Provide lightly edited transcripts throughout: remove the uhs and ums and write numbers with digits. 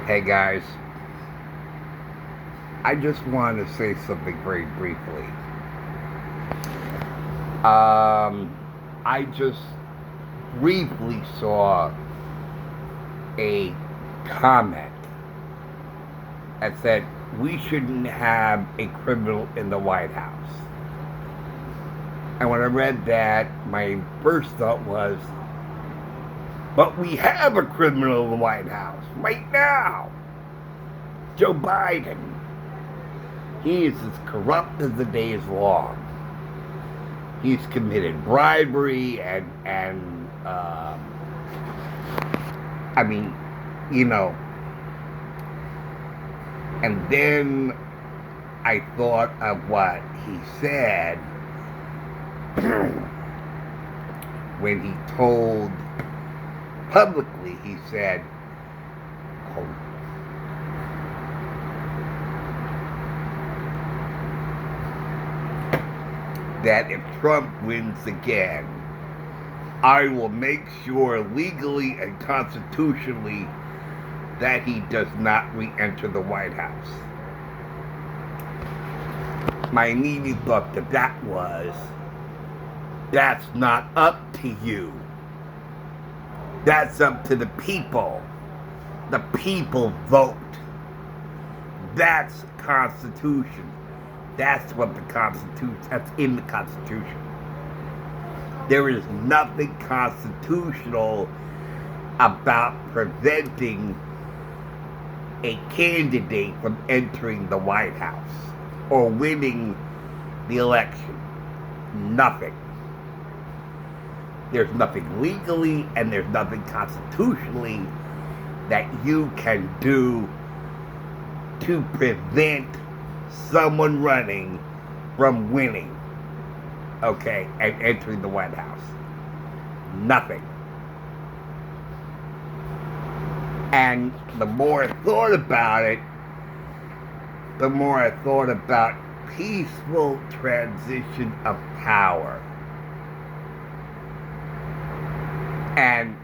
Hey guys, I just want to say something very briefly. I just briefly saw a comment that said we shouldn't have a criminal in the White House. And when I read that, my first thought was, but we have a criminal in the White House right now. Joe Biden. He is as corrupt as the day is long. He's committed bribery and I mean, you know. And then I thought of what he said when he told publicly, he said, oh, that if Trump wins again, I will make sure legally and constitutionally that he does not re-enter the White House. My immediate thought to that was, that's not up to you. That's up to the people. The people vote. That's Constitution. That's what the Constitution, that's in the Constitution. There is nothing constitutional about preventing a candidate from entering the White House or winning the election. Nothing. There's nothing legally and there's nothing constitutionally that you can do to prevent someone running from winning, okay, and entering the White House. Nothing. And the more I thought about it, the more I thought about peaceful transition of power. And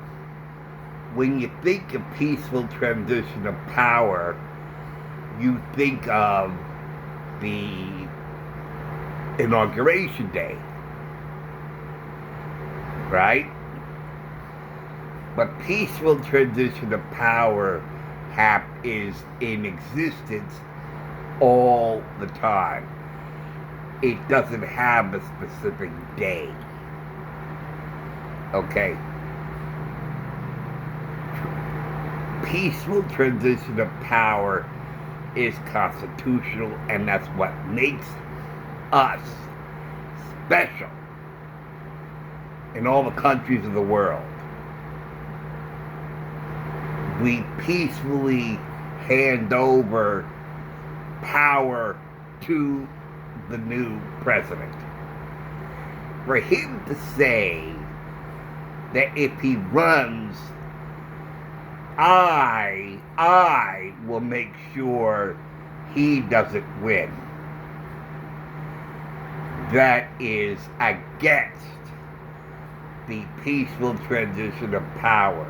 when you think of peaceful transition of power, you think of the inauguration day, right? But peaceful transition of power is in existence all the time. It doesn't have a specific day. Okay? Peaceful transition of power is constitutional, and that's what makes us special in all the countries of the world. We peacefully hand over power to the new president. For him to say that if he runs, I will make sure he doesn't win, that is against the peaceful transition of power.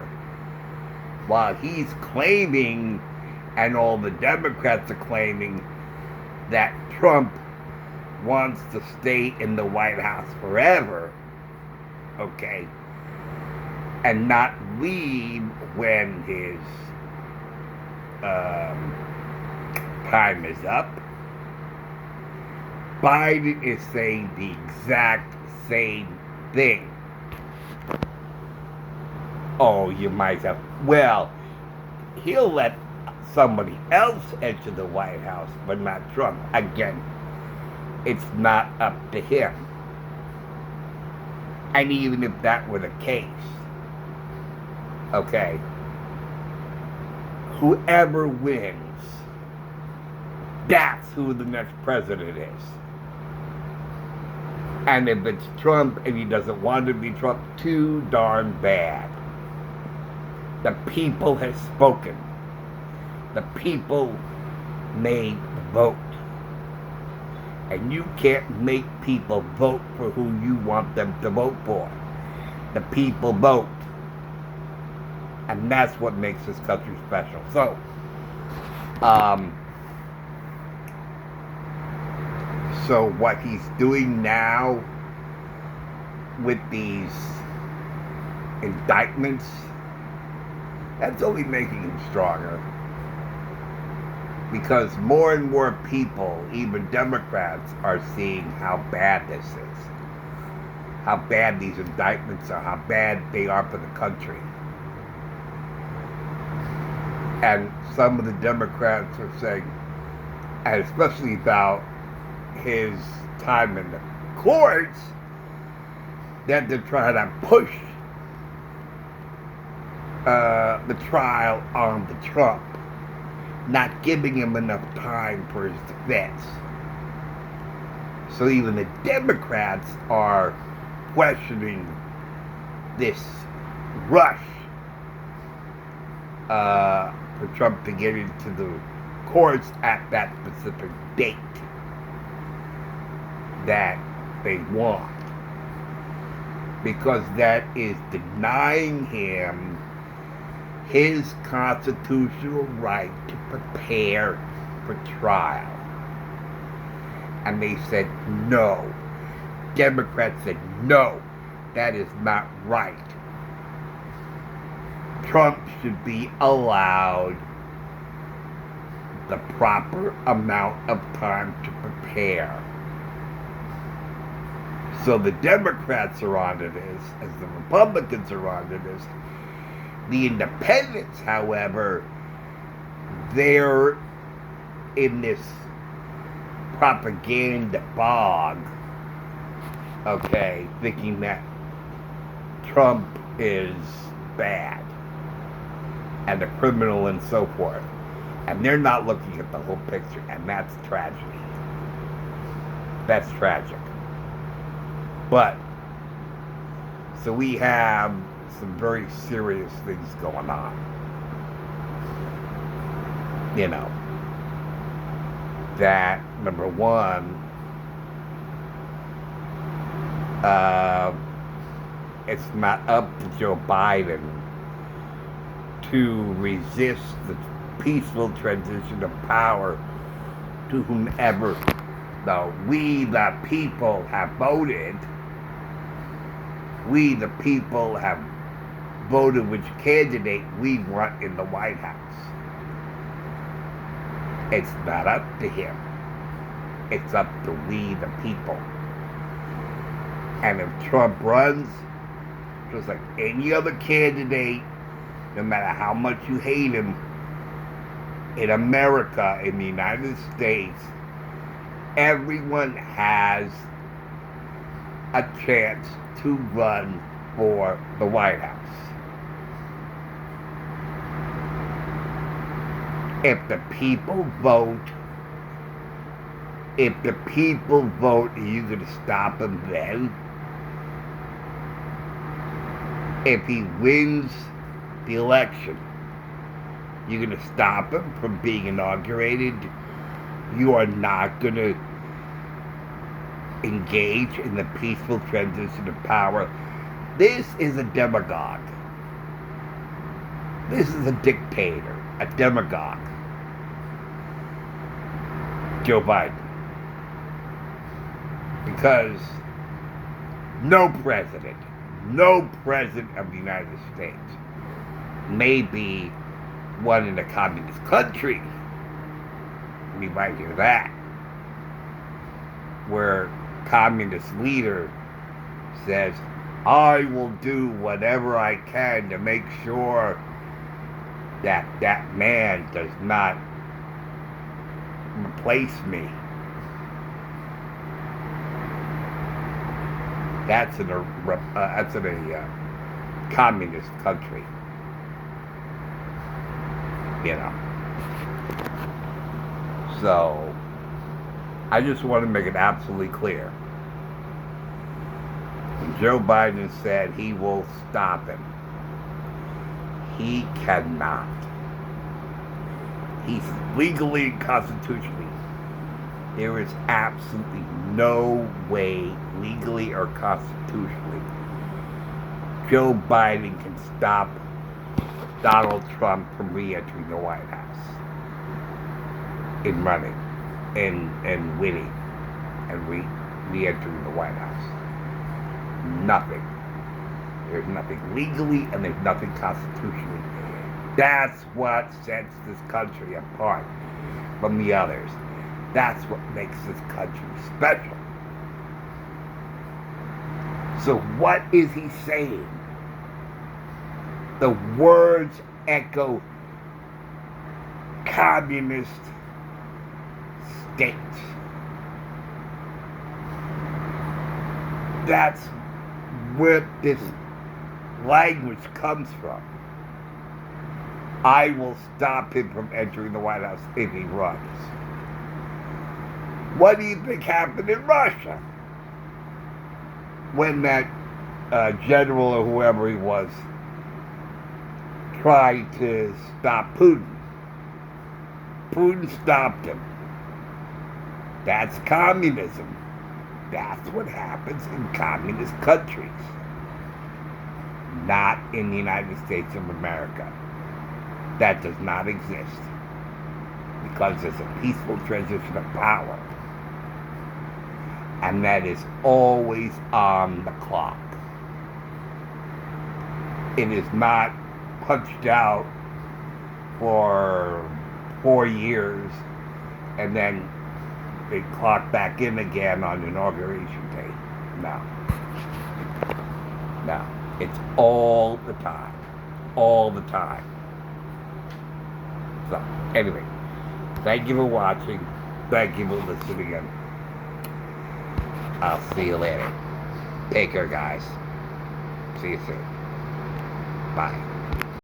While he's claiming, and all the Democrats are claiming, that Trump wants to stay in the White House forever, okay, and not leave when his time is up, Biden is saying the exact same thing. Oh, you might have, well, he'll let somebody else enter the White House, but not Trump. Again, it's not up to him. And even if that were the case, okay, whoever wins, that's who the next president is. And if it's Trump and he doesn't want to be Trump, too darn bad. The people have spoken. The people may vote. And you can't make people vote for who you want them to vote for. The people vote. And that's what makes this country special. So, So what he's doing now with these indictments, that's only making him stronger. Because more and more people, even Democrats, are seeing how bad this is. How bad these indictments are, how bad they are for the country. And some of the Democrats are saying, and especially about his time in the courts, that they're trying to push the trial on the Trump, not giving him enough time for his defense. So even the Democrats are questioning this rush for Trump to get into the courts at that specific date that they want. Because that is denying him his constitutional right to prepare for trial. And they said no. Democrats said no, that is not right. Trump should be allowed the proper amount of time to prepare. So the Democrats are onto this, as the Republicans are onto this. The independents, however, they're in this propaganda bog, okay, thinking that Trump is bad and a criminal and so forth. And they're not looking at the whole picture, and that's tragedy. That's tragic. But, so we have some very serious things going on. You know, that, number one, it's not up to Joe Biden to resist the peaceful transition of power to whomever we the people have voted. We the people have voted which candidate we want in the White House. It's not up to him. It's up to we the people. And if Trump runs, just like any other candidate, no matter how much you hate him, in America, in the United States, everyone has a chance to run for the White House. If the people vote, are you going to stop him then? If he wins the election, you're going to stop him from being inaugurated? You are not going to engage in the peaceful transition of power. This is a demagogue. This is a dictator, a demagogue. Joe Biden. Because no president of the United States, maybe one in a communist country, we might hear that, where communist leader says, I will do whatever I can to make sure that that man does not replace me. That's in a communist country. You know. So, I just want to make it absolutely clear. When Joe Biden said he will stop him, he cannot. He's legally and constitutionally. There is absolutely no way, legally or constitutionally, Joe Biden can stop Donald Trump from re-entering the White House. in running and winning and re-entering the White House. Nothing. There's nothing legally and there's nothing constitutionally. That's what sets this country apart from the others. That's what makes this country special. So what is he saying? The words echo communist states. That's where this language comes from. I will stop him from entering the White House if he runs. What do you think happened in Russia when that general or whoever he was tried to stop Putin? Putin stopped him. That's communism. That's what happens in communist countries. Not in the United States of America. That does not exist. Because there's a peaceful transition of power. And that is always on the clock. It is not punched out for 4 years and then they clock back in again on Inauguration Day. No. No. It's all the time. All the time. So, anyway, thank you for watching. Thank you for listening. And I'll see you later. Take care, guys. See you soon. Bye.